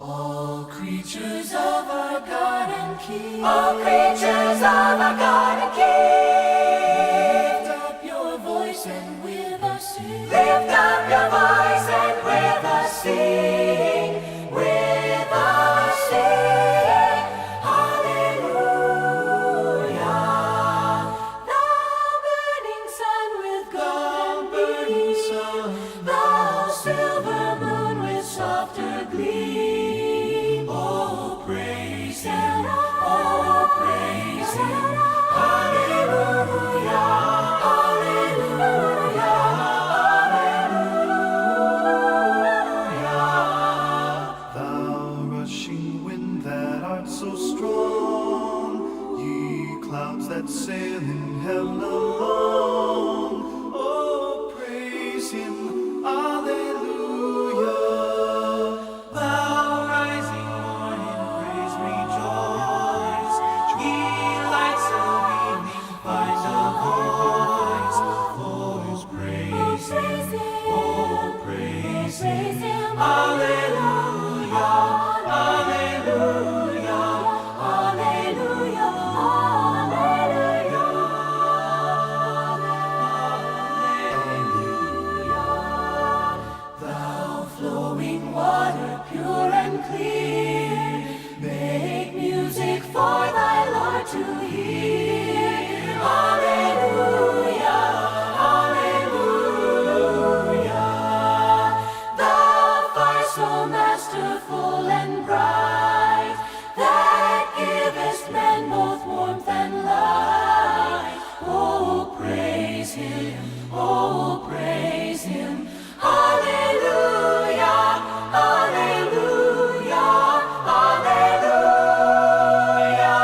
All creatures of our God and King, all creatures of our God and King, lift up your voice and with us sing. Lift up your voice and with us sing. With us sing. Hallelujah. Thou burning sun with golden beams, thou silver moon with softer gleam. Oh, praise Him. Oh, praise Him. Hallelujah. Hallelujah. Hallelujah. Thou rushing wind that art so strong, ye clouds that sail in heaven alone. Oh, praise Him. Alleluia. Thou rising morning, praise, rejoice. Ye lights of evening, find a voice. Voice, praise Him. Oh, praise Him. Hallelujah. Hallelujah. Hallelujah. Hallelujah. Thou flowing water, pure and clear, make music for thy Lord to hear. Hallelujah. Hallelujah. Thou fire so masterful and bright, that givest men both warmth and light. Oh, praise Him. Oh, praise Him. Hallelujah. Hallelujah. Hallelujah.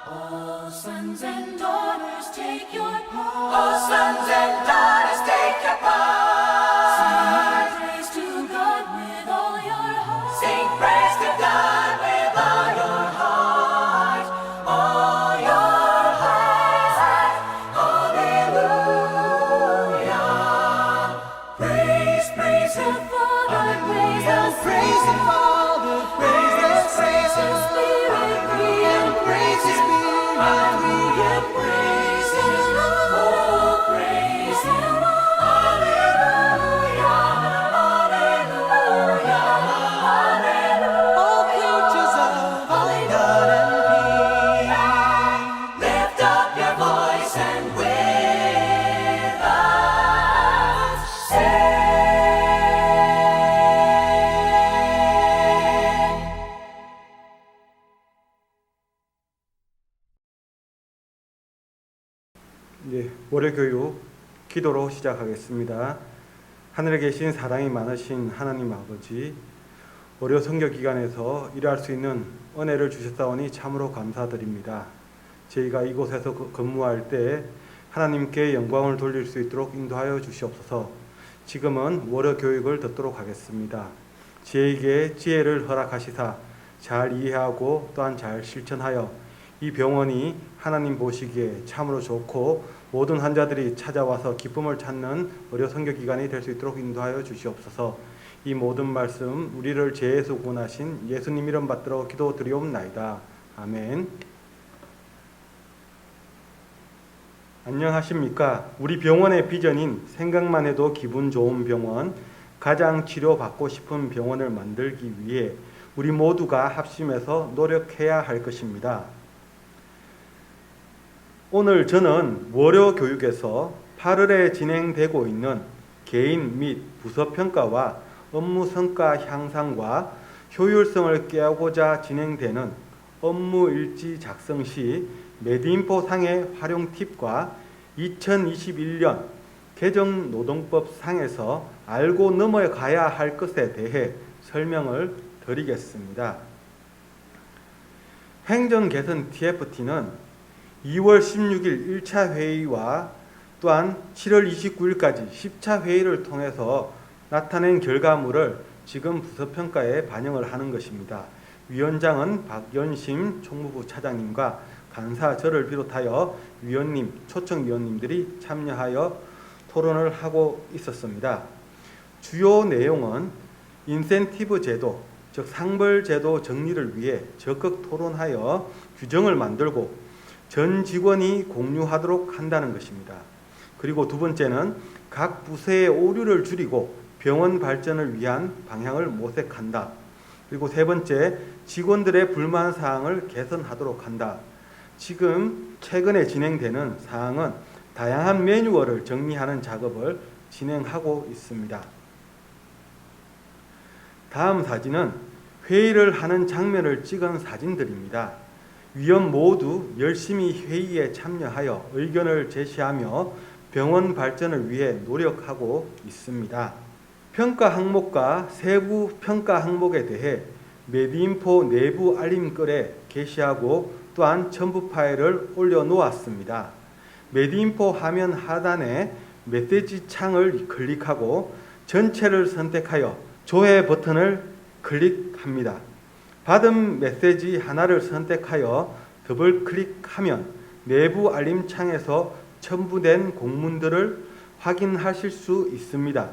Oh, sons and daughters, take your part. Oh, sons and daughters, take your part. Sing praise to God with all your heart. Sing praise to God with all your heart. All your heart. Hallelujah. Praise, praise the Father, praise the Praise the Father, praise the Son, Spirit, free and praise His Spirit, hallelujah, praise Him, oh, praise Him, hallelujah, hallelujah, hallelujah. all creatures of our God and King. Lift up your voice and with us sing. 월요교육 기도로 시작하겠습니다. 하늘에 계신 사랑이 많으신 하나님 아버지, 월요 성교 기간에서 일할 수 있는 은혜를 주셨사오니 참으로 감사드립니다. 저희가 이곳에서 근무할 때 하나님께 영광을 돌릴 수 있도록 인도하여 주시옵소서. 지금은 월요 교육을 듣도록 하겠습니다. 저에게 지혜를 허락하시사 잘 이해하고 또한 잘 실천하여 이 병원이 하나님 보시기에 참으로 좋고 모든 환자들이 찾아와서 기쁨을 찾는 월요 선교 기간이 될 수 있도록 인도하여 주시옵소서. 이 모든 말씀 우리를 죄에서 구원하신 예수님 이름 받들어 기도드리옵나이다. 아멘. 안녕하십니까? 우리 병원의 비전인 생각만 해도 기분 좋은 병원, 가장 치료받고 싶은 병원을 만들기 위해 우리 모두가 합심해서 노력해야 할 것입니다. 오늘 저는 월요 교육에서 8월에 진행되고 있는 개인 및 부서 평가와 업무 성과 향상과 효율성을 꾀하고자 진행되는 업무 일지 작성 시 매드인포 상의 활용 팁과 2021년 개정노동법 상에서 알고 넘어가야 할 것에 대해 설명을 드리겠습니다. 행정개선 TFT는 2월 16일 1차 회의와 또한 7월 29일까지 10차 회의를 통해서 나타낸 결과물을 지금 부서평가에 반영을 하는 것입니다. 위원장은 박연심 총무부 차장님과 간사 저를 비롯하여 위원님, 초청위원님들이 참여하여 토론을 하고 있었습니다. 주요 내용은 인센티브 제도, 즉 상벌제도 정리를 위해 적극 토론하여 규정을 만들고 전 직원이 공유하도록 한다는 것입니다. 그리고 두 번째는 각 부서의 오류를 줄이고 병원 발전을 위한 방향을 모색한다. 그리고 세 번째, 직원들의 불만 사항을 개선하도록 한다. 지금 최근에 진행되는 사항은 다양한 매뉴얼을 정리하는 작업을 진행하고 있습니다. 다음 사진은 회의를 하는 장면을 찍은 사진들입니다. 위원 모두 열심히 회의에 참여하여 의견을 제시하며 병원 발전을 위해 노력하고 있습니다. 평가 항목과 세부 평가 항목에 대해 메디인포 내부 알림글에 게시하고 또한 첨부 파일을 올려놓았습니다. 메디인포 화면 하단에 메시지 창을 클릭하고 전체를 선택하여 조회 버튼을 클릭합니다. 받은 메시지 하나를 선택하여 더블 클릭하면 내부 알림 창에서 첨부된 공문들을 확인하실 수 있습니다.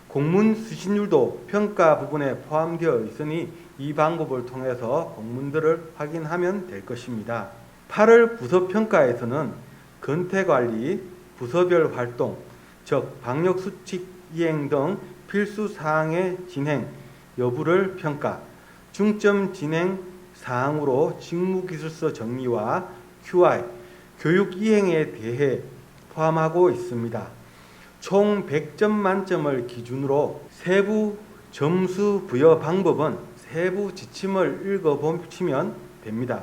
공문 수신율도 평가 부분에 포함되어 있으니 이 방법을 통해서 공문들을 확인하면 될 것입니다. 8월 부서평가에서는 건태관리, 부서별 활동, 즉 방역수칙 이행 등 필수사항의 진행 여부를 평가, 중점 진행 사항으로 직무기술서 정리와 QI, 교육 이행에 대해 포함하고 있습니다. 총 100점 만점을 기준으로 세부 점수 부여 방법은 세부 지침을 읽어보시면 됩니다.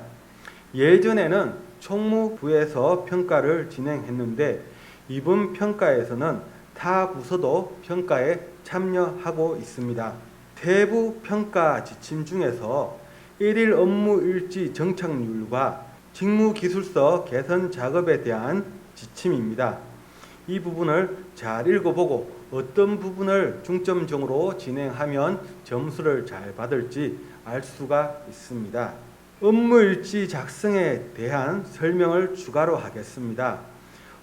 예전에는 총무부에서 평가를 진행했는데 이번 평가에서는 타 부서도 평가에 참여하고 있습니다. 세부 평가 지침 중에서 1일 업무 일지 정착률과 직무기술서 개선 작업에 대한 지침입니다. 이 부분을 잘 읽어보고 어떤 부분을 중점적으로 진행하면 점수를 잘 받을지 알 수가 있습니다. 업무일지 작성에 대한 설명을 추가로 하겠습니다.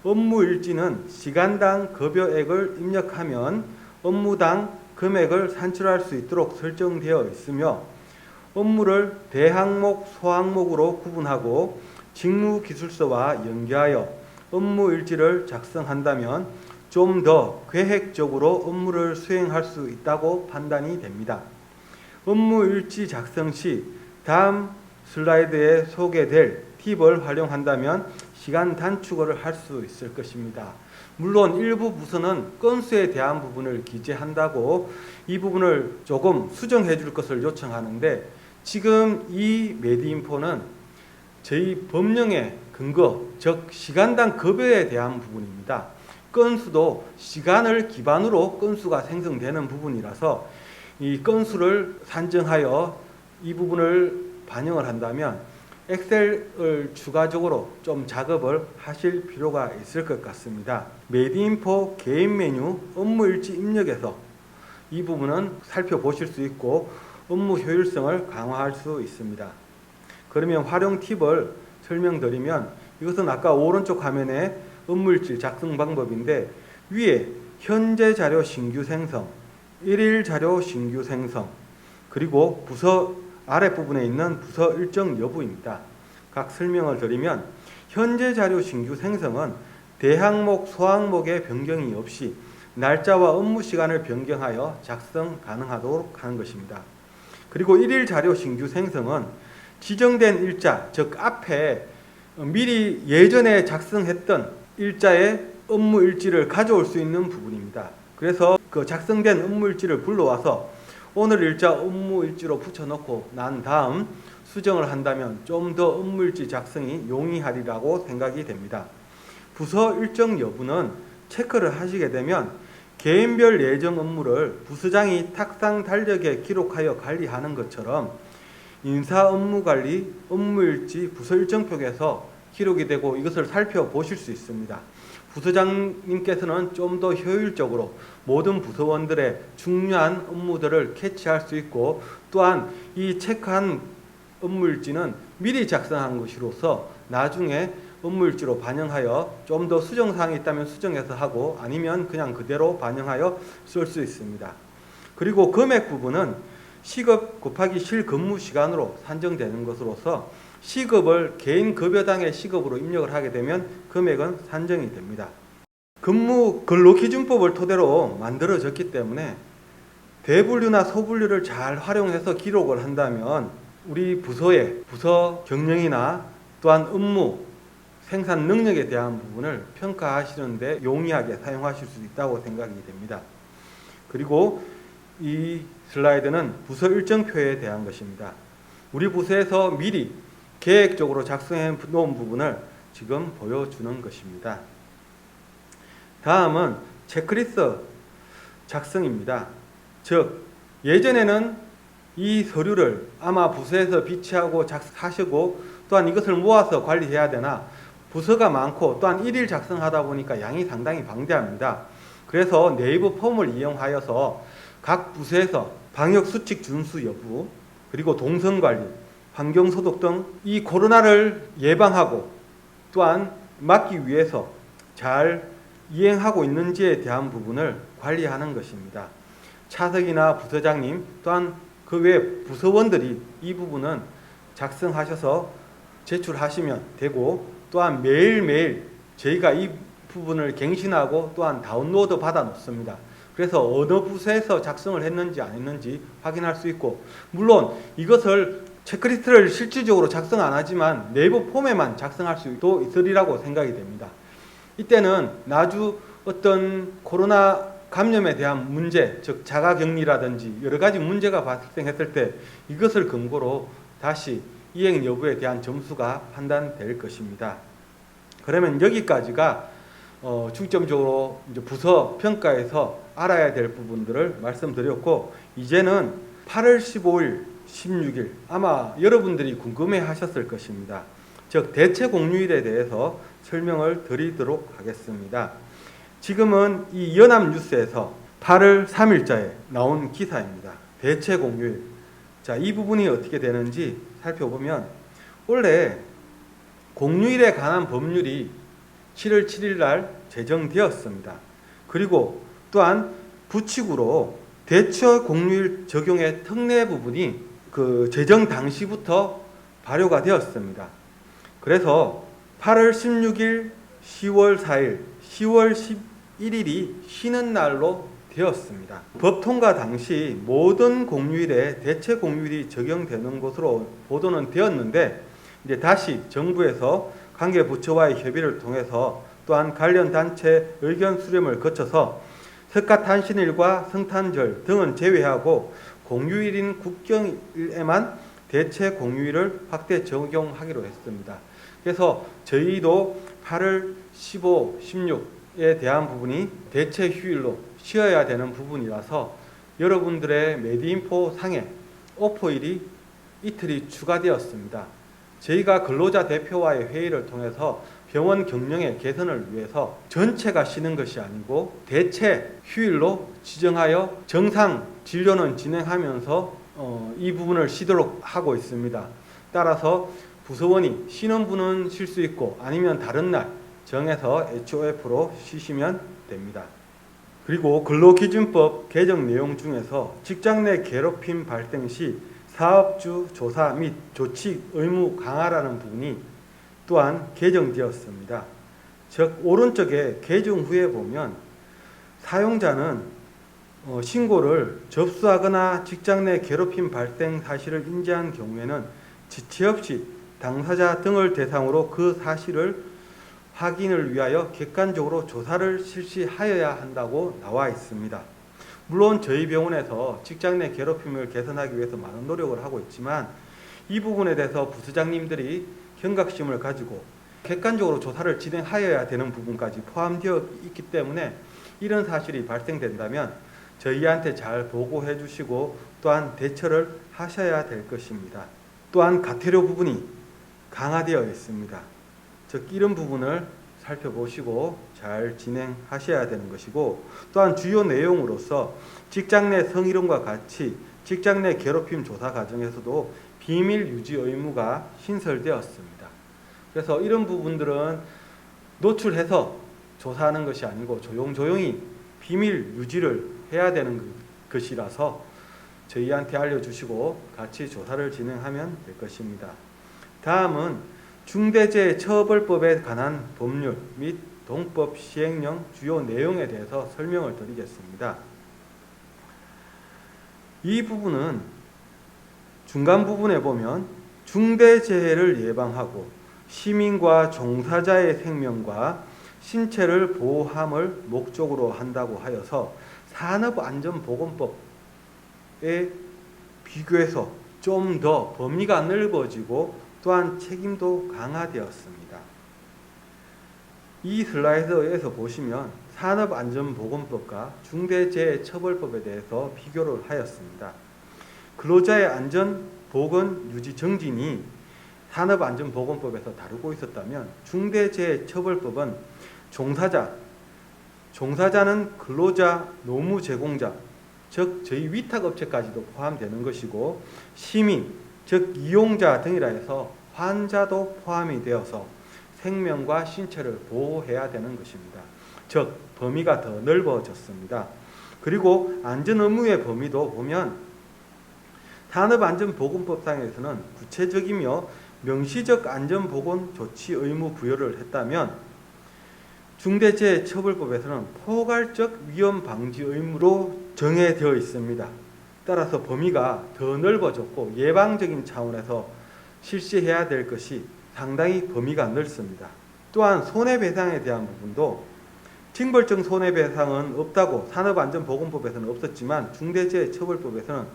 업무일지는 시간당 급여액을 입력하면 업무당 금액을 산출할 수 있도록 설정되어 있으며 업무를 대항목, 소항목으로 구분하고 직무기술서와 연계하여 업무일지를 작성한다면 좀 더 계획적으로 업무를 수행할 수 있다고 판단이 됩니다. 업무일지 작성 시 다음 슬라이드에 소개될 팁을 활용한다면 시간 단축을 할 수 있을 것입니다. 물론 일부 부서는 건수에 대한 부분을 기재한다고 이 부분을 조금 수정해 줄 것을 요청하는데 지금 이 메디인포는 저희 법령의 근거, 즉 시간당 급여에 대한 부분입니다. 건수도 시간을 기반으로 건수가 생성되는 부분이라서 이 건수를 산정하여 이 부분을 반영을 한다면 엑셀을 추가적으로 좀 작업을 하실 필요가 있을 것 같습니다. 메디인포 개인 메뉴 업무일지 입력에서 이 부분은 살펴보실 수 있고 업무 효율성을 강화할 수 있습니다. 그러면 활용 팁을 설명드리면 이것은 아까 오른쪽 화면에 업무일지 작성 방법인데 위에 현재 자료 신규 생성, 1일 자료 신규 생성, 그리고 부서 아랫부분에 있는 부서 일정 여부입니다. 각 설명을 드리면 현재 자료 신규 생성은 대항목, 소항목의 변경이 없이 날짜와 업무 시간을 변경하여 작성 가능하도록 하는 것입니다. 그리고 1일 자료 신규 생성은 지정된 일자, 즉 앞에 미리 예전에 작성했던 일자의 업무 일지를 가져올 수 있는 부분입니다. 그래서 그 작성된 업무 일지를 불러와서 오늘 일자 업무 일지로 붙여놓고 난 다음 수정을 한다면 좀 더 업무 일지 작성이 용이하리라고 생각이 됩니다. 부서 일정 여부는 체크를 하시게 되면 개인별 예정 업무를 부서장이 탁상 달력에 기록하여 관리하는 것처럼 인사 업무 관리, 업무 일지, 부서 일정표에서 기록이 되고 이것을 살펴보실 수 있습니다. 부서장님께서는 좀 더 효율적으로 모든 부서원들의 중요한 업무들을 캐치할 수 있고 또한 이 체크한 업무일지는 미리 작성한 것이로서 나중에 업무일지로 반영하여 좀 더 수정사항이 있다면 수정해서 하고 아니면 그냥 그대로 반영하여 쓸 수 있습니다. 그리고 금액 부분은 시급 곱하기 실근무 시간으로 산정되는 것으로서 시급을 개인 급여당의 시급으로 입력을 하게 되면 금액은 산정이 됩니다. 근무 근로기준법을 토대로 만들어졌기 때문에 대분류나 소분류를 잘 활용해서 기록을 한다면 우리 부서의 부서 경영이나 또한 업무, 생산 능력에 대한 부분을 평가하시는데 용이하게 사용하실 수 있다고 생각이 됩니다. 그리고 이 슬라이드는 부서 일정표에 대한 것입니다. 우리 부서에서 미리 계획적으로 작성해 놓은 부분을 지금 보여주는 것입니다. 다음은 체크리스트 작성입니다. 즉 예전에는 이 서류를 아마 부서에서 비치하고 작성하시고 또한 이것을 모아서 관리해야 되나 부서가 많고 또한 일일 작성하다 보니까 양이 상당히 방대합니다. 그래서 네이버 폼을 이용하여서 각 부서에서 방역수칙 준수 여부 그리고 동선관리, 환경소독 등 이 코로나를 예방하고 또한 막기 위해서 잘 이행하고 있는지에 대한 부분을 관리하는 것입니다. 차석이나 부서장님 또한 그 외 부서원들이 이 부분은 작성하셔서 제출하시면 되고 또한 매일매일 저희가 이 부분을 갱신하고 또한 다운로드 받아 놓습니다. 그래서 어느 부서에서 작성을 했는지 안 했는지 확인할 수 있고 물론 이것을 체크리스트를 실질적으로 작성 안 하지만 네이버 폼에만 작성할 수도 있으리라고 생각이 됩니다. 이때는 나주 어떤 코로나 감염에 대한 문제, 즉 자가격리라든지 여러 가지 문제가 발생했을 때 이것을 근거로 다시 이행 여부에 대한 점수가 판단될 것입니다. 그러면 여기까지가 중점적으로 이제 부서 평가에서 알아야 될 부분들을 말씀드렸고 이제는 8월 15일, 16일 아마 여러분들이 궁금해 하셨을 것입니다. 즉 대체 공휴일에 대해서 설명을 드리도록 하겠습니다. 지금은 이 연합뉴스에서 8월 3일자에 나온 기사입니다. 대체 공휴일. 자, 이 부분이 어떻게 되는지 살펴보면 원래 공휴일에 관한 법률이 7월 7일 날 제정되었습니다. 그리고 또한 부칙으로 대체 공휴일 적용의 특례 부분이 그 제정 당시부터 발효가 되었습니다. 그래서 8월 16일, 10월 4일, 10월 11일이 쉬는 날로 되었습니다. 법 통과 당시 모든 공휴일에 대체 공휴일이 적용되는 것으로 보도는 되었는데 이제 다시 정부에서 관계 부처와의 협의를 통해서 또한 관련 단체 의견 수렴을 거쳐서 석가탄신일과 성탄절 등은 제외하고 공휴일인 국경일에만 대체 공휴일을 확대 적용하기로 했습니다. 그래서 저희도 8월 15, 16에 대한 부분이 대체 휴일로 쉬어야 되는 부분이라서 여러분들의 메디인포 상에 오포일이 이틀이 추가되었습니다. 저희가 근로자 대표와의 회의를 통해서 병원 경영의 개선을 위해서 전체가 쉬는 것이 아니고 대체 휴일로 지정하여 정상 진료는 진행하면서 이 부분을 쉬도록 하고 있습니다. 따라서 부서원이 쉬는 분은 쉴 수 있고 아니면 다른 날 정해서 HOF로 쉬시면 됩니다. 그리고 근로기준법 개정 내용 중에서 직장 내 괴롭힘 발생 시 사업주 조사 및 조치 의무 강화라는 부분이 또한 개정되었습니다. 즉 오른쪽에 개정 후에 보면 사용자는 신고를 접수하거나 직장 내 괴롭힘 발생 사실을 인지한 경우에는 지체 없이 당사자 등을 대상으로 그 사실을 확인을 위하여 객관적으로 조사를 실시하여야 한다고 나와 있습니다. 물론 저희 병원에서 직장 내 괴롭힘을 개선하기 위해서 많은 노력을 하고 있지만 이 부분에 대해서 부서장님들이 경각심을 가지고 객관적으로 조사를 진행하여야 되는 부분까지 포함되어 있기 때문에 이런 사실이 발생된다면 저희한테 잘 보고해 주시고 또한 대처를 하셔야 될 것입니다. 또한 가태료 부분이 강화되어 있습니다. 즉 이런 부분을 살펴보시고 잘 진행하셔야 되는 것이고 또한 주요 내용으로서 직장 내 성희롱과 같이 직장 내 괴롭힘 조사 과정에서도 비밀 유지 의무가 신설되었습니다. 그래서 이런 부분들은 노출해서 조사하는 것이 아니고 조용조용히 비밀 유지를 해야 되는 것이라서 저희한테 알려주시고 같이 조사를 진행하면 될 것입니다. 다음은 중대재해처벌법에 관한 법률 및 동법 시행령 주요 내용에 대해서 설명을 드리겠습니다. 이 부분은 중간 부분에 보면 중대재해를 예방하고 시민과 종사자의 생명과 신체를 보호함을 목적으로 한다고 하여서 산업안전보건법에 비교해서 좀 더 범위가 넓어지고 또한 책임도 강화되었습니다. 이 슬라이드에서 보시면 산업안전보건법과 중대재해처벌법에 대해서 비교를 하였습니다. 근로자의 안전, 보건, 유지, 정진이 산업안전보건법에서 다루고 있었다면 중대재해처벌법은 종사자는 근로자, 노무 제공자, 즉 저희 위탁업체까지도 포함되는 것이고 시민, 즉 이용자 등이라 해서 환자도 포함이 되어서 생명과 신체를 보호해야 되는 것입니다. 즉 범위가 더 넓어졌습니다. 그리고 안전의무의 범위도 보면 산업안전보건법상에서는 구체적이며 명시적 안전보건 조치 의무 부여를 했다면 중대재해처벌법에서는 포괄적 위험 방지 의무로 정해되어 있습니다. 따라서 범위가 더 넓어졌고 예방적인 차원에서 실시해야 될 것이 상당히 범위가 넓습니다. 또한 손해배상에 대한 부분도 징벌적 손해배상은 없다고 산업안전보건법에서는 없었지만 중대재해처벌법에서는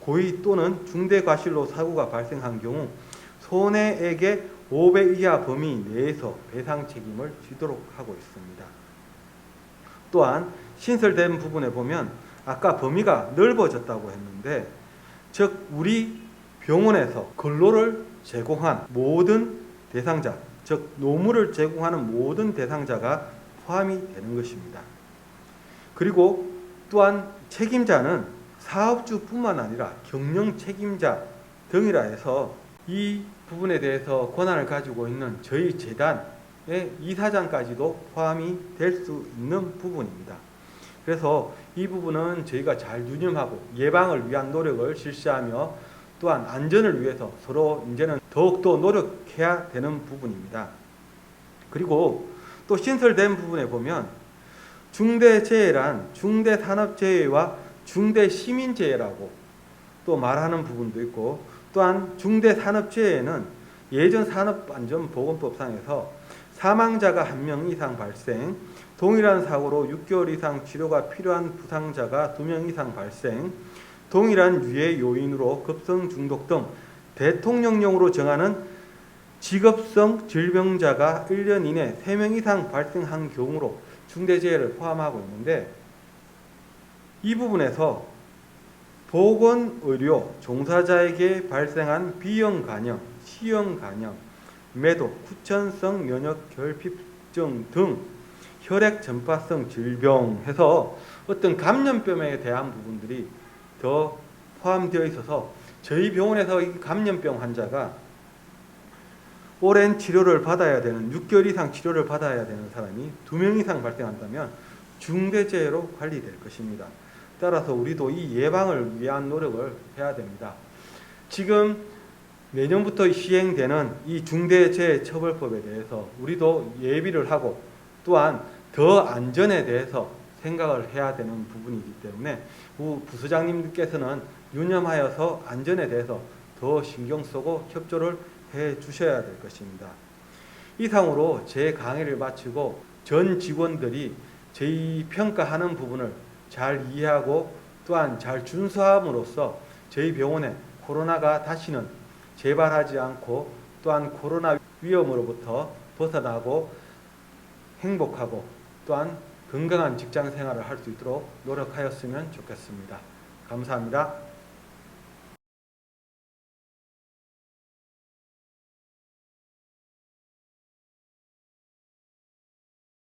고의 또는 중대과실로 사고가 발생한 경우 손해액의 5배 이하 범위 내에서 배상 책임을 지도록 하고 있습니다. 또한 신설된 부분에 보면 아까 범위가 넓어졌다고 했는데 즉 우리 병원에서 근로를 제공한 모든 대상자, 즉 노무를 제공하는 모든 대상자가 포함이 되는 것입니다. 그리고 또한 책임자는 사업주뿐만 아니라 경영 책임자 등이라 해서 이 부분에 대해서 권한을 가지고 있는 저희 재단의 이사장까지도 포함이 될 수 있는 부분입니다. 그래서 이 부분은 저희가 잘 유념하고 예방을 위한 노력을 실시하며 또한 안전을 위해서 서로 이제는 더욱더 노력해야 되는 부분입니다. 그리고 또 신설된 부분에 보면 중대재해란 중대산업재해와 중대시민재해라고 또 말하는 부분도 있고 또한 중대산업재해는 예전 산업안전보건법상에서 사망자가 1명 이상 발생, 동일한 사고로 6개월 이상 치료가 필요한 부상자가 2명 이상 발생, 동일한 유해 요인으로 급성 중독 등 대통령령으로 정하는 직업성 질병자가 1년 이내 3명 이상 발생한 경우로 중대재해를 포함하고 있는데 이 부분에서 보건의료 종사자에게 발생한 비형 간염, C형 간염, 매독, 후천성 면역 결핍증 등 혈액 전파성 질병 해서 어떤 감염병에 대한 부분들이 더 포함되어 있어서 저희 병원에서 이 감염병 환자가 오랜 치료를 받아야 되는 6개월 이상 치료를 받아야 되는 사람이 2명 이상 발생한다면 중대재해로 관리될 것입니다. 따라서 우리도 이 예방을 위한 노력을 해야 됩니다. 지금 내년부터 시행되는 이 중대재해처벌법에 대해서 우리도 예비를 하고 또한 더 안전에 대해서 생각을 해야 되는 부분이기 때문에 부서장님께서는 유념하여서 안전에 대해서 더 신경 쓰고 협조를 해 주셔야 될 것입니다. 이상으로 제 강의를 마치고 전 직원들이 저희 평가하는 부분을 잘 이해하고 또한 잘 준수함으로써 저희 병원에 코로나가 다시는 재발하지 않고 또한 코로나 위험으로부터 벗어나고 행복하고 또한 건강한 직장 생활을 할 수 있도록 노력하였으면 좋겠습니다. 감사합니다.